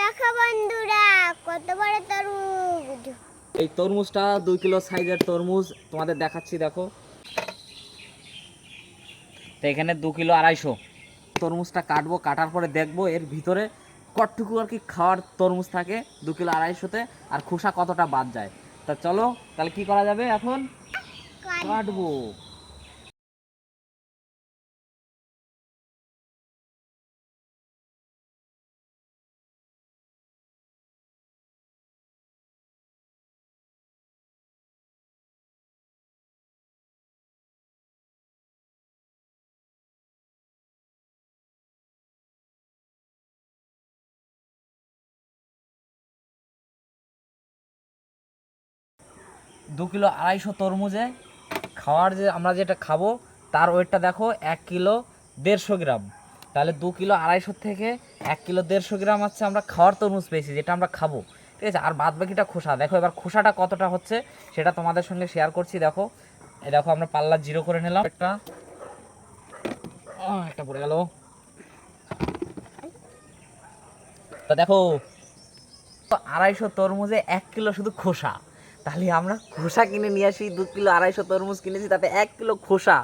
দেখো বন্ধুরা কত বড় তরমুজ। এই তরমুজটা 2 কিলো সাইজের তরমুজ তোমাদের দেখাচ্ছি, দেখো। তো এখানে 2 কিলো 250 তরমুজটা কাটবো, কাটার পরে দেখবো এর ভিতরে কতটুকু আর কি খাওয়ার তরমুজ থাকে 2 কিলো 250-তে, আর খোসা কতটা বাদ যায়। তা চলো তাহলে কি করা যাবে, এখন কাটবো। 2 কিলো 250 তরমুজে খাওয়ার যে আমরা যেটা খাবো তার ওয়েটটা দেখো 1 কিলো 150 গ্রাম। তাহলে 2 কিলো 250 থেকে 1 কিলো 150 গ্রাম হচ্ছে আমরা খাওয়ার তরমুজ পেয়েছি, যেটা আমরা খাবো, ঠিক আছে। আর বাদ বাকিটা খোসা। দেখো এবার খোসাটা কতটা হচ্ছে সেটা তোমাদের সঙ্গে শেয়ার করছি। দেখো এই দেখো আমরা পাল্লা জিরো করে নিলাম, একটা একটা পড়ে গেল। তো দেখো 250 তরমুজে 1 কিলো শুধু খোসা। তাহলে আমরা খোসা কিনে নিয়ে আসি, 2 কিলো 250 তরমুজ কিনেছি, তাতে 1 কিলো খোসা।